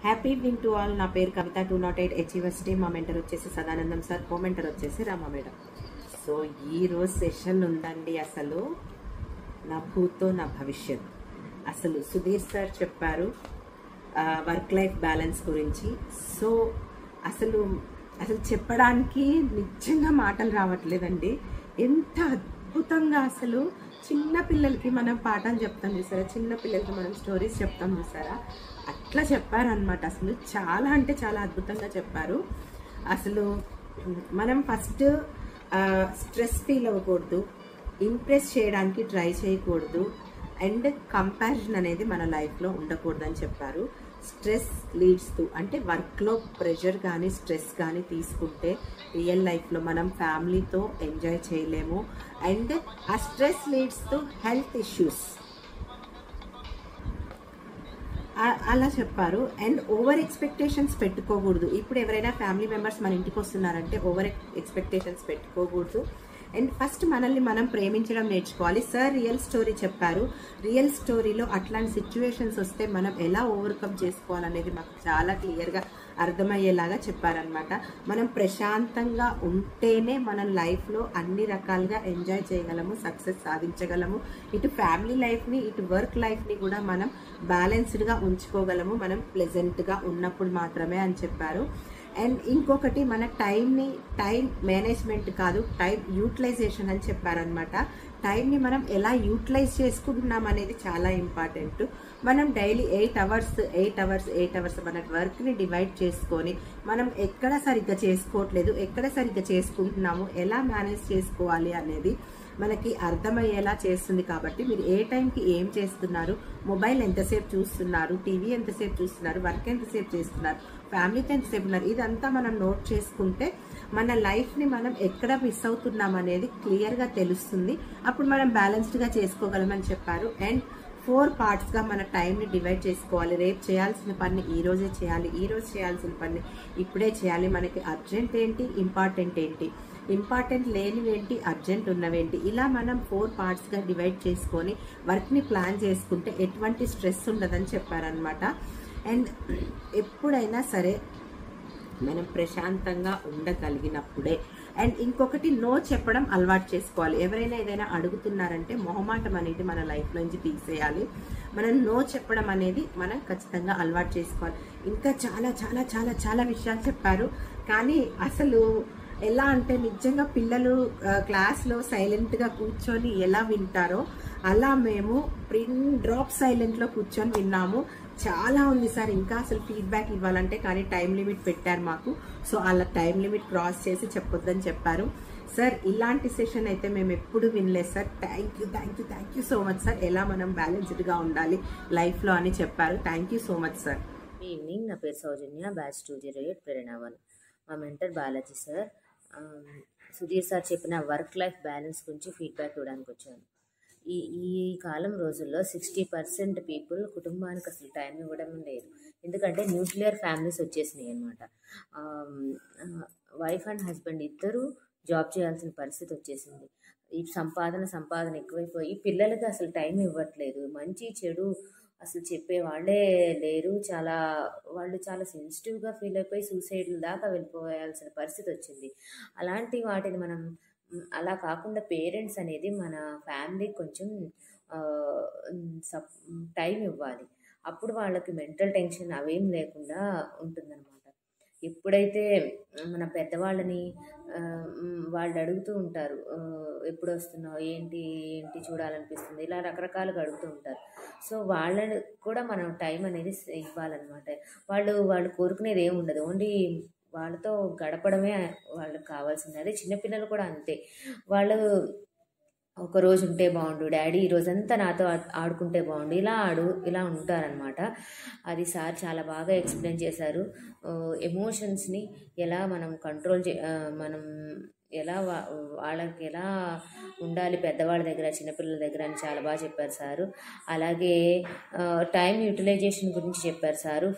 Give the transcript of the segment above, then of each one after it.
Happy evening to all. నా పేరు కవిత, 208 హెచ్ఈవర్సిటీ. మా మెంటర్ వచ్చేసి సదానందం సార్, కో మెంటర్ వచ్చేసి రామ మేడం. సో ఈరోజు సెషన్ ఉందండి. అసలు నా భూతో నా భవిష్యత్. అసలు సుధీర్ సార్ చెప్పారు వర్క్ లైఫ్ బ్యాలెన్స్ గురించి. సో అసలు అసలు చెప్పడానికి నిజంగా మాటలు రావట్లేదండి. ఎంత అద్భుతంగా అసలు చిన్న పిల్లలకి మనం పాఠాలు చెప్తాం చూసారా, చిన్న పిల్లలకి మనం స్టోరీస్ చెప్తాం చూసారా, అట్లా చెప్పారనమాట. అసలు చాలా అంటే చాలా అద్భుతంగా చెప్పారు. అసలు మనం ఫస్ట్ స్ట్రెస్ ఫీల్ అవ్వకూడదు, ఇంప్రెస్ చేయడానికి ట్రై చేయకూడదు, అండ్ కంపారిజన్ అనేది మన లైఫ్లో ఉండకూడదు అని చెప్పారు. స్ట్రెస్ లీడ్స్ టు, అంటే వర్క్లో ప్రెషర్ కానీ స్ట్రెస్ కానీ తీసుకుంటే రియల్ లైఫ్లో మనం ఫ్యామిలీతో ఎంజాయ్ చేయలేము. అండ్ ఆ stress leads to health issues అలా చెప్పారు. అండ్ ఓవర్ ఎక్స్పెక్టేషన్స్ పెట్టుకోకూడదు. ఇప్పుడు ఎవరైనా ఫ్యామిలీ మెంబర్స్ మన ఇంటికి వస్తున్నారంటే ఓవర్ ఎక్స్పెక్టేషన్స్ పెట్టుకోకూడదు. అండ్ ఫస్ట్ మనల్ని మనం ప్రేమించడం నేర్చుకోవాలి. సార్ రియల్ స్టోరీ చెప్పారు. రియల్ స్టోరీలో అట్లాంటి సిచ్యువేషన్స్ వస్తే మనం ఎలా ఓవర్కమ్ చేసుకోవాలనేది మాకు చాలా క్లియర్గా అర్థమయ్యేలాగా చెప్పారనమాట. మనం ప్రశాంతంగా ఉంటేనే మన లైఫ్లో అన్ని రకాలుగా ఎంజాయ్ చేయగలము, సక్సెస్ సాధించగలము. ఇటు ఫ్యామిలీ లైఫ్ని ఇటు వర్క్ లైఫ్ని కూడా మనం బ్యాలెన్స్డ్గా ఉంచుకోగలము, మనం ప్లెజెంట్గా ఉన్నప్పుడు మాత్రమే అని చెప్పారు. అండ్ ఇంకొకటి, మన టైం మేనేజ్మెంట్ కాదు, టైం యూటిలైజేషన్ అని చెప్పారనమాట. టైంని మనం ఎలా యూటిలైజ్ చేసుకుంటున్నాం అనేది చాలా ఇంపార్టెంట్. మనం డైలీ 8 అవర్స్ మన వర్క్ని డివైడ్ చేసుకొని మనం ఎక్కడ సరిగ్గా చేసుకోవట్లేదు, ఎక్కడ సరిగ్గా చేసుకుంటున్నాము, ఎలా మేనేజ్ చేసుకోవాలి అనేది మనకి అర్థమయ్యేలా చేస్తుంది. కాబట్టి మీరు ఏ టైంకి ఏం చేస్తున్నారు, మొబైల్ ఎంతసేపు చూస్తున్నారు, టీవీ ఎంతసేపు చూస్తున్నారు, వర్క్ ఎంతసేపు చేస్తున్నారు, ఫ్యామిలీతో ఎంతసేపు ఉన్నారు, ఇదంతా మనం నోట్ చేసుకుంటే మన లైఫ్ని మనం ఎక్కడ మిస్ అవుతున్నాం అనేది క్లియర్గా తెలుస్తుంది. అప్పుడు మనం బ్యాలెన్స్డ్గా చేసుకోగలమని చెప్పారు. అండ్ 4 పార్ట్స్గా మన టైంని డివైడ్ చేసుకోవాలి. రేపు చేయాల్సిన పని ఈ రోజే చేయాలి, ఈ రోజు చేయాల్సిన పని ఇప్పుడే చేయాలి. మనకి అర్జెంట్ ఏంటి, ఇంపార్టెంట్ ఏంటి, ఇంపార్టెంట్ లేనివేంటి, అర్జెంట్ ఉన్నవేంటి, ఇలా మనం 4 పార్ట్స్గా డివైడ్ చేసుకొని వర్క్ని ప్లాన్ చేసుకుంటే ఎటువంటి స్ట్రెస్ ఉండదని చెప్పారనమాట. అండ్ ఎప్పుడైనా సరే మనం ప్రశాంతంగా ఉండగలిగినప్పుడే. అండ్ ఇంకొకటి, నో చెప్పడం అలవాటు చేసుకోవాలి. ఎవరైనా ఏదైనా అడుగుతున్నారంటే మొహమాటం అనేది మన లైఫ్లో నుంచి తీసేయాలి. మనం నో చెప్పడం అనేది మనం ఖచ్చితంగా అలవాటు చేసుకోవాలి. ఇంకా చాలా చాలా చాలా చాలా విషయాలు చెప్పారు. కానీ అసలు ఎలా అంటే నిజంగా పిల్లలు క్లాస్లో సైలెంట్గా కూర్చొని ఎలా వింటారో అలా మేము పిన్ డ్రాప్ సైలెంట్లో కూర్చొని విన్నాము. చాలా ఉంది సార్ ఇంకా అసలు ఫీడ్బ్యాక్ ఇవ్వాలంటే, కానీ టైం లిమిట్ పెట్టారు మాకు. సో అలా టైం లిమిట్ క్రాస్ చేసి చెప్పొద్దని చెప్పారు సార్. ఇలాంటి సెషన్ అయితే మేము ఎప్పుడు వినలేదు sir. Thank you so much sir. ఎలా మనం బ్యాలెన్స్డ్గా ఉండాలి లైఫ్లో అని చెప్పారు. Thank you so much sir. Evening, నా పేరు సౌజన్య, బ్యాచ్ 208 ప్రేరణ 1. మా mentor Balaji sir. Sudheer sir చెప్పిన వర్క్ లైఫ్ బ్యాలెన్స్ గురించి ఫీడ్బ్యాక్ ఇవ్వడానికి వచ్చాను. ఈ కాలం రోజుల్లో 60% పీపుల్ కుటుంబానికి అసలు టైం ఇవ్వడం లేదు. ఎందుకంటే న్యూక్లియర్ ఫ్యామిలీస్ వచ్చేసినాయి అనమాట. వైఫ్ అండ్ హస్బెండ్ ఇద్దరు జాబ్ చేయాల్సిన పరిస్థితి వచ్చేసింది. ఈ సంపాదన ఎక్కువైపోయి పిల్లలకి అసలు టైం ఇవ్వట్లేదు. మంచి చెడు అసలు చెప్పే వాళ్ళే లేరు. వాళ్ళు చాలా సెన్సిటివ్గా ఫీల్ అయిపోయి సూసైడ్ల దాకా వెళ్ళిపోయాల్సిన పరిస్థితి వచ్చింది. అలాంటి వాటిని మనం అలా కాకుండా పేరెంట్స్ అనేది మన ఫ్యామిలీకి కొంచెం టైం ఇవ్వాలి. అప్పుడు వాళ్ళకి మెంటల్ టెన్షన్ అవేం లేకుండా ఉంటుందన్నమాట. ఎప్పుడైతే మన పెద్దవాళ్ళని వాళ్ళు అడుగుతూ ఉంటారు, ఎప్పుడు వస్తున్నావు, ఏంటి చూడాలనిపిస్తుంది, ఇలా రకరకాలుగా అడుగుతూ ఉంటారు. సో వాళ్ళని కూడా మనం టైం అనేది ఇవ్వాలన్నమాట. వాళ్ళు కోరుకునేది ఏమి ఉండదు, ఓన్లీ వాళ్ళతో గడపడమే వాళ్ళకి కావాల్సింది. అదే చిన్నపిల్లలు కూడా అంతే. వాళ్ళు ఒకరోజు ఉంటే బాగుండు డాడీ, ఈ రోజంతా నాతో ఆడుకుంటే బాగుండు, ఇలా ఉంటారనమాట. అది సార్ చాలా బాగా ఎక్స్ప్లెయిన్ చేశారు. ఎమోషన్స్ని ఎలా మనం ఎలా వాళ్ళకి ఎలా ఉండాలి పెద్దవాళ్ళ దగ్గర చిన్నపిల్లల దగ్గర అని చాలా బాగా చెప్పారు సారు. అలాగే టైం యూటిలైజేషన్ గురించి చెప్పారు సారు.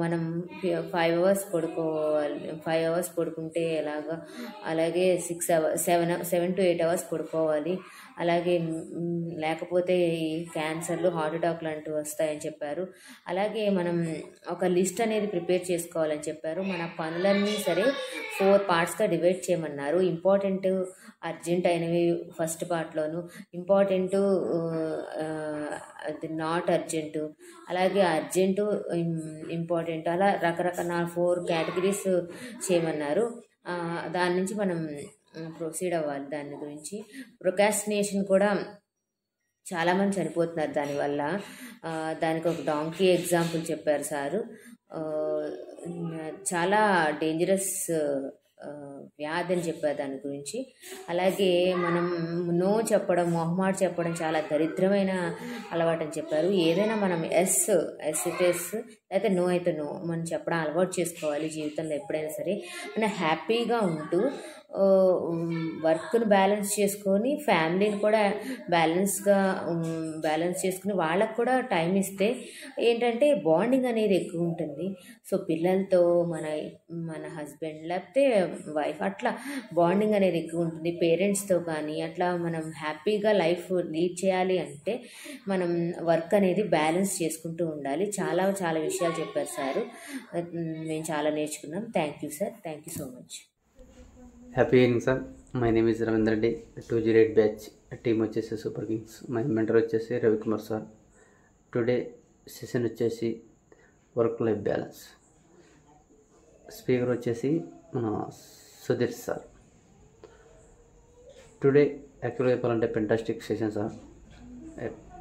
మనం 5 అవర్స్ పడుకోవాలి, 5 అవర్స్ పడుకుంటే ఎలాగా, అలాగే 7 to 8 అవర్స్ పడుకోవాలి, అలాగే లేకపోతే ఈ క్యాన్సర్లు హార్ట్ అటాక్ లాంటివి వస్తాయని చెప్పారు. అలాగే మనం ఒక లిస్ట్ అనేది ప్రిపేర్ చేసుకోవాలని చెప్పారు. మన పనులన్నీ సరే 4 పార్ట్స్గా డివైడ్ చేయమన్నారు. ఇంపార్టెంట్, అర్జెంట్ అయినవి ఫస్ట్ పార్ట్లోను, ఇంపార్టెంటు, అది నాట్ అర్జెంటు, అలాగే అర్జెంటు, ఇంపార్టెంట్, అలా రకరకాల 4 కేటగిరీస్ చేయమన్నారు. దాని నుంచి మనం ప్రొసీడ్ అవ్వాలి. దాని గురించి ప్రొకాస్టినేషన్ కూడా చాలామంది చనిపోతున్నారు దానివల్ల. దానికి ఒక డాంకీ ఎగ్జాంపుల్ చెప్పారు సారు. చాలా డేంజరస్ వ్యాధి అని చెప్పారు దాని గురించి. అలాగే మనం నో చెప్పడం, మొహమాట చెప్పడం చాలా దరిద్రమైన అలవాటు అని చెప్పారు. ఏదైనా మనం ఎస్ అయితే ఎస్, లేకపోతే నో అయితే నో మనం చెప్పడం అలవాటు చేసుకోవాలి జీవితంలో ఎప్పుడైనా సరే. మనం హ్యాపీగా ఉంటూ వర్క్ను బ్యాలెన్స్ చేసుకొని ఫ్యామిలీని కూడా బ్యాలెన్స్ చేసుకుని వాళ్ళకు కూడా టైం ఇస్తే ఏంటంటే బాండింగ్ అనేది ఎక్కువ ఉంటుంది. సో పిల్లలతో మన హస్బెండ్ లేకపోతే వైఫ్ అట్లా బాండింగ్ అనేది ఎక్కువ ఉంటుంది. పేరెంట్స్తో కానీ అట్లా మనం హ్యాపీగా లైఫ్ లీడ్ చేయాలి అంటే మనం వర్క్ అనేది బ్యాలెన్స్ చేసుకుంటూ ఉండాలి. చాలా చాలా విషయాలు చెప్పారు సారు. మేము చాలా నేర్చుకున్నాం. Thank you sir. Thank you so much. Happy evening sir. My name is Ravindra Reddy, 208 batch. Team వచ్చేసి సూపర్ కింగ్స్. మై మెంటర్ వచ్చేసి రవికుమార్ సార్. టుడే సెషన్ వచ్చేసి వర్క్ లైఫ్ బ్యాలెన్స్. స్పీకర్ వచ్చేసి మన సుధీర్ సార్. టుడే యాక్చువల్గా చెప్పాలంటే fantastic session sir.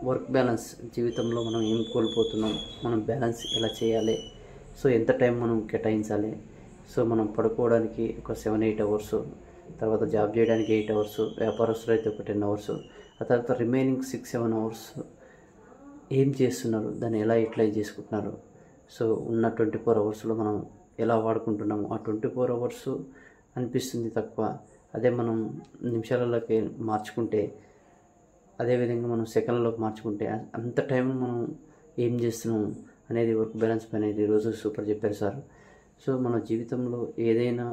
Work balance, జీవితంలో మనం ఏం కోల్పోతున్నాం, మనం బ్యాలెన్స్ ఎలా చేయాలి, సో ఎంత టైం మనం కేటాయించాలి, సో మనం పడుకోవడానికి ఒక 7-8 అవర్స్, తర్వాత జాబ్ చేయడానికి 8 అవర్స్, వ్యాపారస్తులు అయితే ఒక 10 అవర్స్, ఆ తర్వాత రిమైనింగ్ 6-7 అవర్స్ ఏం చేస్తున్నారు, దాన్ని ఎలా యూటిలైజ్ చేసుకుంటున్నారు, సో ఉన్న 24 అవర్స్లో మనం ఎలా వాడుకుంటున్నాము. ఆ 24 అవర్స్ అనిపిస్తుంది తక్కువ, అదే మనం నిమిషాలలోకి మార్చుకుంటే, అదేవిధంగా మనం సెకండ్లోకి మార్చుకుంటే అంత టైం మనం ఏం చేస్తున్నాం అనేది వర్క్ బ్యాలెన్స్ అనేది ఈరోజు సూపర్ చెప్పారు సార్. సో మన జీవితంలో ఏదైనా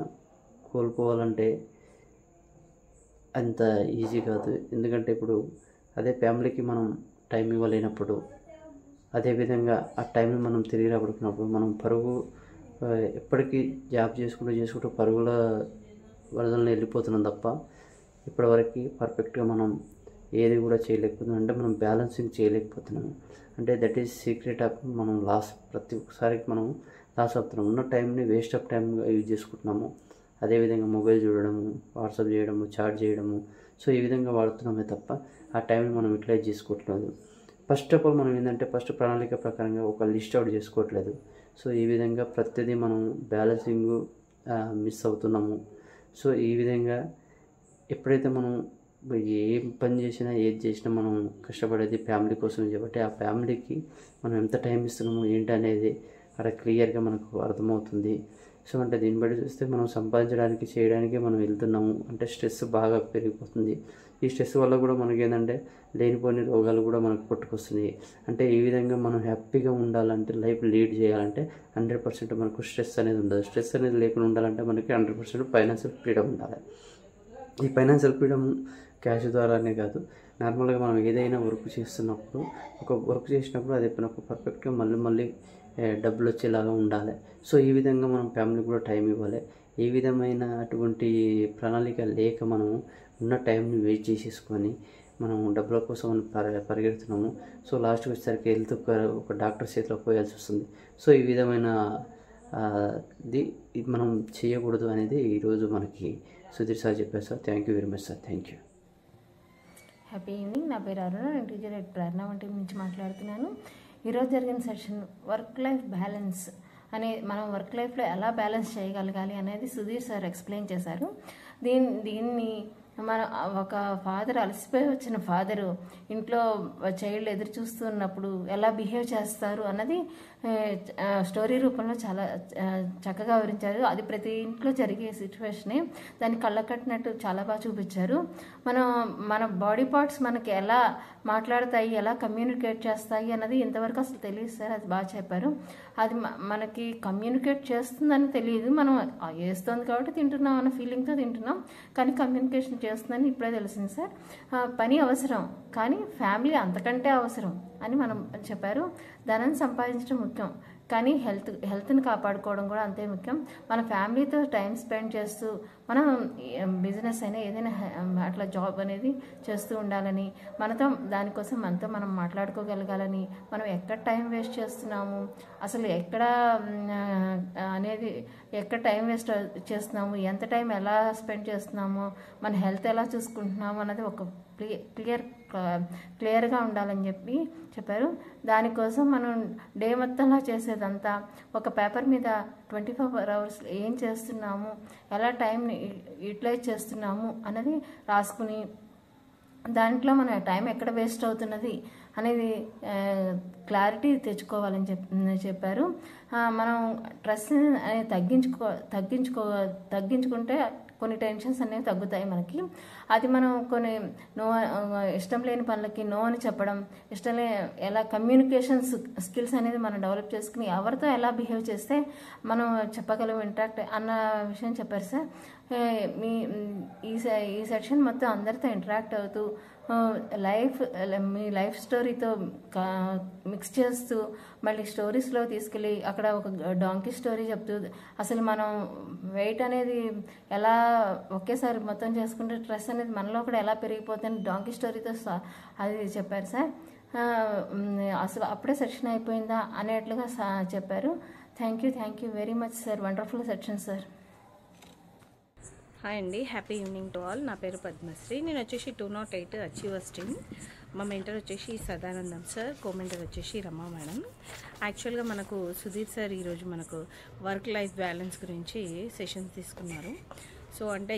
కోల్పోవాలంటే అంత ఈజీ కాదు. ఎందుకంటే ఇప్పుడు అదే ఫ్యామిలీకి మనం టైం ఇవ్వలేనప్పుడు, అదేవిధంగా ఆ టైంని మనం తిరిగి రాబడుకున్నప్పుడు మనం పరుగు ఎప్పటికీ జాబ్ చేసుకుంటూ పరుగుల వరదలను వెళ్ళిపోతున్నాం తప్ప ఇప్పటివరకు పర్ఫెక్ట్గా మనం ఏది కూడా చేయలేకపోతున్నాం. అంటే మనం బ్యాలెన్సింగ్ చేయలేకపోతున్నాము. అంటే దట్ ఈజ్ సీక్రెట్ ఆఫ్ మనం ప్రతి ఒక్కసారికి మనం లాస్ అవుతున్నాం. ఉన్న టైంని వేస్ట్ ఆఫ్ టైంగా యూజ్ చేసుకుంటున్నాము. అదేవిధంగా మొబైల్ చూడడము, వాట్సాప్ చేయడము, చాట్ చేయడము, సో ఈ విధంగా వాడుతున్నామే తప్ప ఆ టైంని మనం యూటిలైజ్ చేసుకోవట్లేదు. ఫస్ట్ ఆఫ్ ఆల్ మనం ఏంటంటే ఫస్ట్ ప్రణాళిక ప్రకారంగా ఒక లిస్ట్ అవుట్ చేసుకోవట్లేదు. సో ఈ విధంగా ప్రతిదీ మనం బ్యాలెన్సింగ్ మిస్ అవుతున్నాము. సో ఈ విధంగా ఎప్పుడైతే మనం ఏం పని చేసినా ఏది చేసినా మనం కష్టపడేది ఫ్యామిలీ కోసం కాబట్టి ఆ ఫ్యామిలీకి మనం ఎంత టైం ఇస్తున్నాము ఏంటి అనేది అక్కడ క్లియర్గా మనకు అర్థమవుతుంది. సో అంటే దీన్ని బట్టి చూస్తే మనం సంపాదించడానికి చేయడానికి మనం వెళ్తున్నాము అంటే స్ట్రెస్ బాగా పెరిగిపోతుంది. ఈ స్ట్రెస్ వల్ల కూడా మనకి ఏంటంటే లేనిపోని రోగాలు కూడా మనకు పుట్టుకొస్తున్నాయి. అంటే ఈ విధంగా మనం హ్యాపీగా ఉండాలంటే, లైఫ్ లీడ్ చేయాలంటే 100% మనకు స్ట్రెస్ అనేది ఉండదు. స్ట్రెస్ అనేది లేకుండా ఉండాలంటే మనకి 100% ఫైనాన్షియల్ ఫ్రీడమ్ ఉండాలి. ఈ ఫైనాన్షియల్ ఫ్రీడమ్ క్యాష్ ద్వారానే కాదు, నార్మల్గా మనం ఏదైనా వర్క్ చేస్తున్నప్పుడు ఒక వర్క్ చేసినప్పుడు అది మనకు పర్ఫెక్ట్గా మళ్ళీ డబ్బులు వచ్చేలాగా ఉండాలి. సో ఈ విధంగా మనం ఫ్యామిలీకి కూడా టైం ఇవ్వాలి. ఏ విధమైన అటువంటి ప్రణాళిక లేక మనం ఉన్న టైంని వేస్ట్ చేసేసుకొని మనం డబ్బుల కోసం పరిగెడుతున్నాము. సో లాస్ట్కి వచ్చేసరికి హెల్త్ ఒక డాక్టర్ చేతిలో పోయాల్సి వస్తుంది. సో ఈ విధమైన ఇది మనం చేయకూడదు అనేది ఈరోజు మనకి సుధీర్ సార్ చెప్పారు sir. Thank you very much sir. Thank you. Happy evening. నా పేరు అరుణ. నేను టీచర్ ఎట్ ప్రేరణ వంటి నుంచి మాట్లాడుతున్నాను. ఈరోజు జరిగిన సెషన్ వర్క్ లైఫ్ బ్యాలెన్స్ అనే మనం వర్క్ లైఫ్లో ఎలా బ్యాలెన్స్ చేయగలగాలి అనేది సుధీర్ సార్ ఎక్స్ప్లెయిన్ చేశారు. దీన్ని మన ఒక ఫాదర్ అలసిపోయి వచ్చిన ఫాదరు ఇంట్లో చైల్డ్ ఎదురు చూస్తున్నప్పుడు ఎలా బిహేవ్ చేస్తారు అన్నది స్టోరీ రూపంలో చాలా చక్కగా వివరించారు. అది ప్రతి ఇంట్లో జరిగే సిచ్యువేషనే దాన్ని కళ్ళకట్టినట్టు చాలా బాగా చూపించారు. మన బాడీ పార్ట్స్ మనకి ఎలా మాట్లాడతాయి, ఎలా కమ్యూనికేట్ చేస్తాయి అన్నది ఇంతవరకు అసలు తెలియదు సార్. అది బాగా చెప్పారు. అది మనకి కమ్యూనికేట్ చేస్తుందని తెలియదు, మనం వేస్తుంది కాబట్టి తింటున్నాం అన్న ఫీలింగ్తో తింటున్నాం, కానీ కమ్యూనికేషన్ చేస్తుందని ఇప్పుడే తెలిసింది సార్. పని అవసరం కానీ ఫ్యామిలీ అంతకంటే అవసరం అని మనం చెప్పారు. ధనం సంపాదించడం ముఖ్యం కానీ హెల్త్ని కాపాడుకోవడం కూడా అంతే ముఖ్యం. మన ఫ్యామిలీతో టైం స్పెండ్ చేస్తూ మనం బిజినెస్ అయినా ఏదైనా అట్లా జాబ్ అనేది చేస్తూ ఉండాలని, దానికోసం మనతో మనం మాట్లాడుకోగలగాలని, మనం ఎక్కడ టైం వేస్ట్ చేస్తున్నాము, అసలు ఎక్కడ టైం వేస్ట్ చేస్తున్నాము, ఎంత టైం ఎలా స్పెండ్ చేస్తున్నాము, మన హెల్త్ ఎలా చూసుకుంటున్నాము అన్నది ఒక క్లియర్గా ఉండాలని చెప్పారు. దానికోసం మనం డే మొత్తంలో చేసేదంతా ఒక పేపర్ మీద 24 hours ఏం చేస్తున్నాము, ఎలా టైంని యూటిలైజ్ చేస్తున్నాము అన్నది రాసుకుని దాంట్లో మన టైం ఎక్కడ వేస్ట్ అవుతున్నది అనేది క్లారిటీ తెచ్చుకోవాలని చెప్పారు. మనం స్ట్రెస్ తగ్గించుకుంటే కొన్ని టెన్షన్స్ అనేవి తగ్గుతాయి మనకి. అది మనం కొన్ని ఇష్టం లేని పనులకి నో అని చెప్పడం, ఎలా కమ్యూనికేషన్ స్కిల్స్ అనేది మనం డెవలప్ చేసుకుని ఎవరితో ఎలా బిహేవ్ చేస్తే మనం చెప్పగలం ఇంటరాక్ట్ అన్న విషయం చెప్పారు సార్. ఈ సెక్షన్ మొత్తం అందరితో ఇంటరాక్ట్ అవుతూ మీ లైఫ్ స్టోరీతో మిక్స్ చేస్తూ మళ్ళీ స్టోరీస్లో తీసుకెళ్ళి అక్కడ ఒక డాంకీ స్టోరీ చెప్తూ అసలు మనం వెయిట్ అనేది ఎలా ఒకేసారి మొత్తం చేసుకుంటే స్ట్రెస్ అనేది మనలో కూడా ఎలా పెరిగిపోతుంది డాంకీ స్టోరీతో అది చెప్పారు సార్. అసలు అప్పుడే సెక్షన్ అయిపోయిందా అనేట్లుగా చెప్పారు. Thank you very much sir. Wonderful section sir. Hi అండి, హ్యాపీ ఈవినింగ్ టు ఆల్. నా పేరు పద్మశ్రీ. నేను వచ్చేసి 208 అచీవర్స్ టీమ్. మా మెంటర్ వచ్చేసి సదానందం సార్, కోమెంటర్ వచ్చేసి రమా మేడం. యాక్చువల్గా మనకు సుధీర్ సార్ ఈరోజు మనకు వర్క్ లైఫ్ బ్యాలెన్స్ గురించి సెషన్స్ తీసుకున్నారు. సో అంటే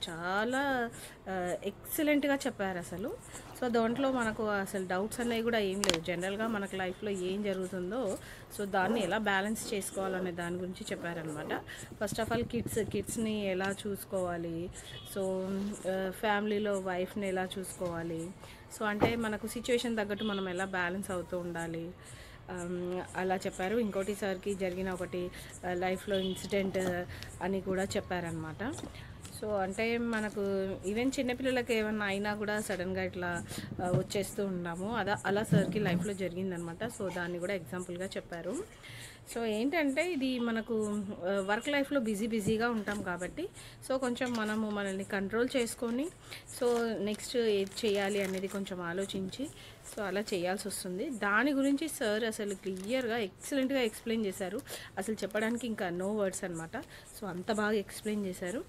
చాలా ఎక్సలెంట్గా చెప్పారు అసలు. సో దాంట్లో మనకు అసలు డౌట్స్ అనేవి కూడా ఏం లేవు. జనరల్గా మనకు లైఫ్లో ఏం జరుగుతుందో సో దాన్ని ఎలా బ్యాలెన్స్ చేసుకోవాలనే దాని గురించి చెప్పారనమాట. ఫస్ట్ ఆఫ్ ఆల్ కిడ్స్ని ఎలా చూసుకోవాలి, సో ఫ్యామిలీలో వైఫ్ని ఎలా చూసుకోవాలి, సో అంటే మనకు సిచ్యువేషన్ తగ్గట్టు మనం ఎలా బ్యాలెన్స్ అవుతూ ఉండాలి అలా చెప్పారు. ఇంకోటి సార్కి జరిగిన ఒకటి లైఫ్లో ఇన్సిడెంట్ అని కూడా చెప్పారనమాట. సో అంటే మనకు ఈవెన్ చిన్నపిల్లలకి ఏమన్నా అయినా కూడా సడన్గా ఇట్లా వచ్చేస్తూ ఉన్నాము, అలా సార్కి లైఫ్లో జరిగిందనమాట. సో దాన్ని కూడా ఎగ్జాంపుల్గా చెప్పారు. సో ఏంటంటే ఇది మనకు వర్క్ లైఫ్లో బిజీగా ఉంటాం కాబట్టి సో కొంచెం మనల్ని కంట్రోల్ చేసుకొని సో నెక్స్ట్ ఏది చేయాలి అనేది కొంచెం ఆలోచించి సో అలా చేయాల్సి వస్తుంది. దాని గురించి సార్ అసలు క్లియర్గా ఎక్సలెంట్గా ఎక్స్ప్లెయిన్ చేశారు. అసలు చెప్పడానికి ఇంకా నో వర్డ్స్ అనమాట. సో అంత బాగా ఎక్స్ప్లెయిన్ చేశారు.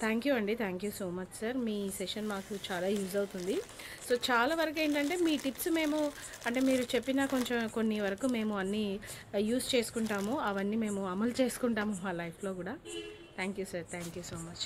థ్యాంక్ యూ అండి, thank you so much sir. Me session మాకు చాలా యూజ్ అవుతుంది. సో చాలా వరకు ఏంటంటే మీ టిప్స్ మేము అంటే మీరు చెప్పిన కొన్ని వరకు మేము అన్నీ యూజ్ చేసుకుంటాము, అవన్నీ మేము అమలు చేసుకుంటాము మా లైఫ్లో కూడా. Thank you sir, thank you so much.